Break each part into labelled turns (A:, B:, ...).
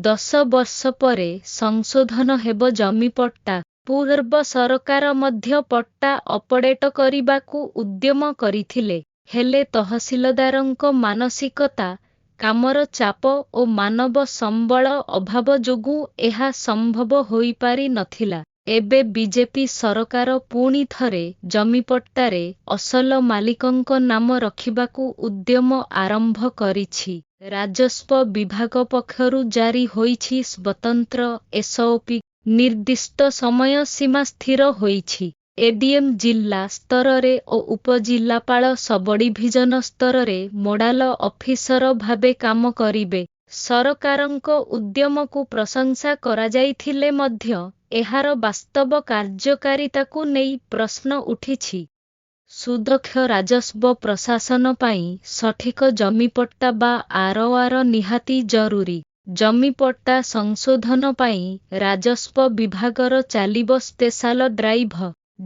A: 10 ବର୍ଷ ପରେ ସଂଶୋଧନ ହେବ ଜମିପଟ୍ଟା। ପୂର୍ବ ସରକାର ମଧ୍ୟ ପଟ୍ଟା ଅପଡେଟ କରିବାକୁ ଉଦ୍ୟମ କରିଥିଲେ, ହେଲେ ତହସିଲଦାରଙ୍କ ମାନସିକତା, କାମର ଚାପ ଓ ମାନବ ସମ୍ବଳ ଅଭାବ ଯୋଗୁଁ ଏହା ସମ୍ଭବ ହୋଇପାରି ନଥିଲା। ଏବେ ବିଜେପି ସରକାର ପୁଣି ଥରେ ଜମିପଟ୍ଟାରେ ଅସଲ ମାଲିକଙ୍କ ନାମ ରଖିବାକୁ ଉଦ୍ୟମ ଆରମ୍ଭ କରିଛି। ରାଜସ୍ୱ ବିଭାଗ ପକ୍ଷରୁ ଜାରି ହୋଇଛି ସ୍ୱତନ୍ତ୍ର ଏସଓପି। ନିର୍ଦ୍ଦିଷ୍ଟ ସମୟ ସୀମା ସ୍ଥିର ହୋଇଛି। ଏଡିଏମ୍ ଜିଲ୍ଲା ସ୍ତରରେ ଓ ଉପଜିଲ୍ଲାପାଳ ସବଡିଭିଜନ ସ୍ତରରେ ନୋଡାଲ ଅଫିସର ଭାବେ କାମ କରିବେ। ସରକାରଙ୍କ ଉଦ୍ୟମକୁ ପ୍ରଶଂସା କରାଯାଇଥିଲେ ମଧ୍ୟ ଏହାର ବାସ୍ତବ କାର୍ଯ୍ୟକାରିତାକୁ ନେଇ ପ୍ରଶ୍ନ ଉଠିଛି। ସୁଦକ୍ଷ ରାଜସ୍ୱ ପ୍ରଶାସନ ପାଇଁ ସଠିକ ଜମିପଟ୍ଟା ବା ଆରଓଆର ନିହାତି ଜରୁରୀ। ଜମିପଟ୍ଟା ସଂଶୋଧନ ପାଇଁ ରାଜସ୍ୱ ବିଭାଗର ଚାଲିବ ସ୍ପେଶାଲ ଡ୍ରାଇଭ।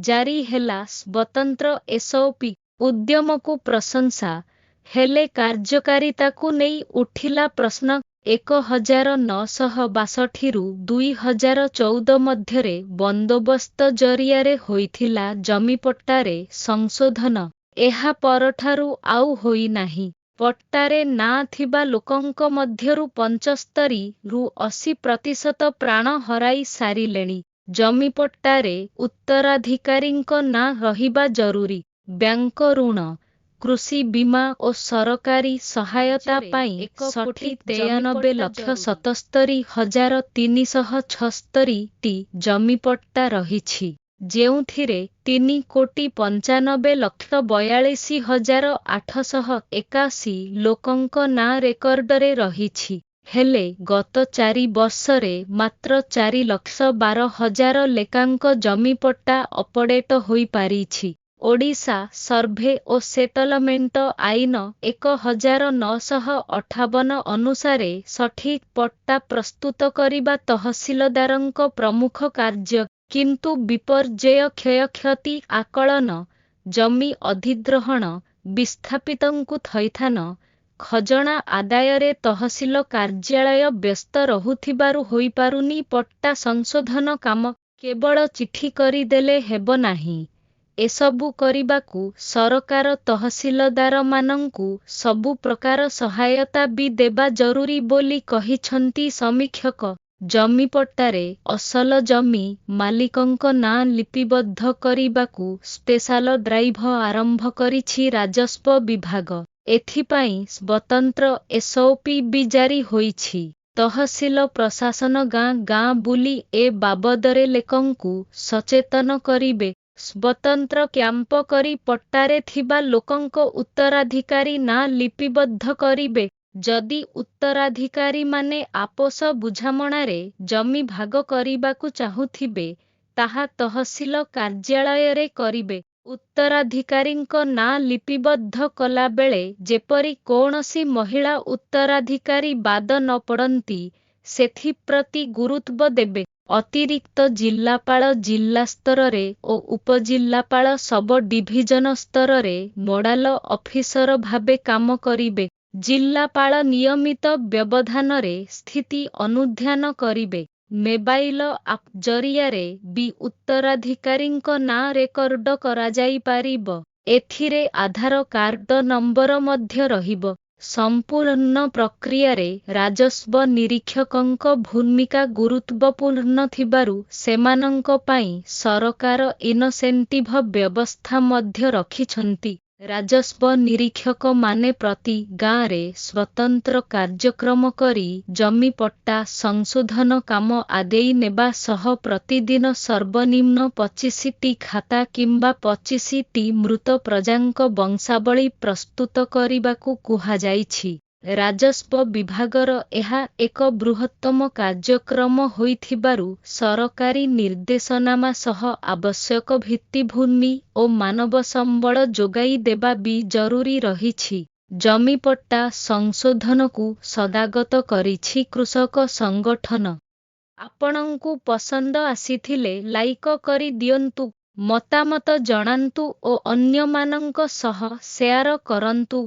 A: ଜାରି ହେଲା ସ୍ୱତନ୍ତ୍ର ଏସଓପି। ଉଦ୍ୟମକୁ ପ୍ରଶଂସା, ହେଲେ କାର୍ଯ୍ୟକାରିତାକୁ ନେଇ ଉଠିଲା ପ୍ରଶ୍ନ। 1962 ରୁ 2014 ମଧ୍ୟରେ ବନ୍ଦୋବସ୍ତ ଜରିଆରେ ହୋଇଥିଲା ଜମିପଟ୍ଟାରେ ସଂଶୋଧନ। ଏହା ପରଠାରୁ ଆଉ ହୋଇନାହିଁ। ପଟ୍ଟାରେ ନାଁ ଥିବା ଲୋକଙ୍କ ମଧ୍ୟରୁ 75 ରୁ 80% ପ୍ରାଣ ହରାଇ ସାରିଲେଣି। ଜମିପଟ୍ଟାରେ ଉତ୍ତରାଧିକାରୀଙ୍କ ନାଁ ରହିବା ଜରୁରୀ। ବ୍ୟାଙ୍କ ଋଣ, କୃଷି ବୀମା ଓ ସରକାରୀ ସହାୟତା ପାଇଁ 1,93,376 ଟି ଜମିପଟ୍ଟା ରହିଛି, ଯେଉଁଥିରେ 3,95,42,881 ଲୋକଙ୍କ ନାଁ ରେକର୍ଡରେ ରହିଛି। ହେଲେ ଗତ 4 ବର୍ଷରେ ମାତ୍ର 4,12,000 ଲେଖାଙ୍କ ଜମିପଟ୍ଟା ଅପଡେଟ ହୋଇପାରିଛି। ଓଡ଼ିଶା ସର୍ଭେ ଓ ସେଟଲମେଣ୍ଟ ଆଇନ 1958 ଅନୁସାରେ ସଠିକ ପଟ୍ଟା ପ୍ରସ୍ତୁତ କରିବା ତହସିଲଦାରଙ୍କ ପ୍ରମୁଖ କାର୍ଯ୍ୟ। କିନ୍ତୁ ବିପର୍ଯ୍ୟୟ କ୍ଷୟକ୍ଷତି ଆକଳନ, ଜମି ଅଧିଗ୍ରହଣ, ବିସ୍ଥାପିତଙ୍କୁ ଥଇଥାନ, ଖଜଣା ଆଦାୟରେ ତହସିଲ କାର୍ଯ୍ୟାଳୟ ବ୍ୟସ୍ତ ରହୁଥିବାରୁ ହୋଇପାରୁନି ପଟ୍ଟା ସଂଶୋଧନ କାମ। କେବଳ ଚିଠି କରିଦେଲେ ହେବ ନାହିଁ। ଏସବୁ କରିବାକୁ ସରକାର ତହସିଲଦାରମାନଙ୍କୁ ସବୁ ପ୍ରକାର ସହାୟତା ବି ଦେବା ଜରୁରୀ ବୋଲି କହିଛନ୍ତି ସମୀକ୍ଷକ। ଜମିପଟ୍ଟାରେ ଅସଲ ଜମି ମାଲିକଙ୍କ ନାଁ ଲିପିବଦ୍ଧ କରିବାକୁ ସ୍ପେଶାଲ ଡ୍ରାଇଭ ଆରମ୍ଭ କରିଛି ରାଜସ୍ୱ ବିଭାଗ। ଏଥିପାଇଁ ସ୍ୱତନ୍ତ୍ର ଏସଓପି ବି ଜାରି ହୋଇଛି। ତହସିଲ ପ୍ରଶାସନ ଗାଁ ଗାଁ ବୁଲି ଏ ବାବଦରେ ଲୋକଙ୍କୁ ସଚେତନ କରିବେ। ସ୍ୱତନ୍ତ୍ର କ୍ୟାମ୍ପ କରି ପଟ୍ଟାରେ ଥିବା ଲୋକଙ୍କ ଉତ୍ତରାଧିକାରୀ ନାଁ ଲିପିବଦ୍ଧ କରିବେ। ଯଦି ଉତ୍ତରାଧିକାରୀମାନେ ଆପୋଷ ବୁଝାମଣାରେ ଜମି ଭାଗ କରିବାକୁ ଚାହୁଁଥିବେ, ତାହା ତହସିଲ କାର୍ଯ୍ୟାଳୟରେ କରିବେ। ଉତ୍ତରାଧିକାରୀଙ୍କ ନାଁ ଲିପିବଦ୍ଧ କଲାବେଳେ ଯେପରି କୌଣସି ମହିଳା ଉତ୍ତରାଧିକାରୀ ବାଦ ନ ପଡ଼ନ୍ତି, ସେଥିପ୍ରତି ଗୁରୁତ୍ୱ ଦେବେ। ଅତିରିକ୍ତ ଜିଲ୍ଲାପାଳ ଜିଲ୍ଲା ସ୍ତରରେ ଓ ଉପଜିଲ୍ଲାପାଳ ସବଡିଭିଜନ ସ୍ତରରେ ନୋଡାଲ ଅଫିସର ଭାବେ କାମ କରିବେ। ଜିଲ୍ଲାପାଳ ନିୟମିତ ବ୍ୟବଧାନରେ ସ୍ଥିତି ଅନୁଧ୍ୟାନ କରିବେ। ମୋବାଇଲ ଆପ୍ ଜରିଆରେ ବି ଉତ୍ତରାଧିକାରୀଙ୍କ ନାଁ ରେକର୍ଡ କରାଯାଇପାରିବ। ଏଥିରେ ଆଧାର କାର୍ଡ ନମ୍ବର ମଧ୍ୟ ରହିବ। ସମ୍ପୂର୍ଣ୍ଣ ପ୍ରକ୍ରିୟାରେ ରାଜସ୍ୱ ନିରୀକ୍ଷକଙ୍କ ଭୂମିକା ଗୁରୁତ୍ୱପୂର୍ଣ୍ଣ ଥିବାରୁ ସେମାନଙ୍କ ପାଇଁ ସରକାର ଇନସେଣ୍ଟିଭ ବ୍ୟବସ୍ଥା ମଧ୍ୟ ରଖିଛନ୍ତି। ରାଜସ୍ୱ ନିରୀକ୍ଷକମାନେ ପ୍ରତି ଗାଁରେ ସ୍ୱତନ୍ତ୍ର କାର୍ଯ୍ୟକ୍ରମ କରି ଜମିପଟ୍ଟା ସଂଶୋଧନ କାମ ଆଦେଇ ନେବା ସହ ପ୍ରତିଦିନ ସର୍ବନିମ୍ନ 25ଟି ଖାତା କିମ୍ବା 25ଟି ମୃତ ପ୍ରଜାଙ୍କ ବଂଶାବଳୀ ପ୍ରସ୍ତୁତ କରିବାକୁ କୁହାଯାଇଛି। ରାଜସ୍ୱ ବିଭାଗର ଏହା ଏକ ବୃହତ୍ତମ କାର୍ଯ୍ୟକ୍ରମ ହୋଇଥିବାରୁ ସରକାରୀ ନିର୍ଦ୍ଦେଶନାମା ସହ ଆବଶ୍ୟକ ଭିତ୍ତିଭୂମି ଓ ମାନବ ସମ୍ବଳ ଯୋଗାଇ ଦେବା ବି ଜରୁରୀ ରହିଛି। ଜମିପଟ୍ଟା ସଂଶୋଧନକୁ ସ୍ୱାଗତ କରିଛି କୃଷକ ସଂଗଠନ। ଆପଣଙ୍କୁ ପସନ୍ଦ ଆସିଥିଲେ ଲାଇକ୍ କରି ଦିଅନ୍ତୁ, ମତାମତ ଜଣାନ୍ତୁ ଓ ଅନ୍ୟମାନଙ୍କ ସହ ସେୟାର କରନ୍ତୁ।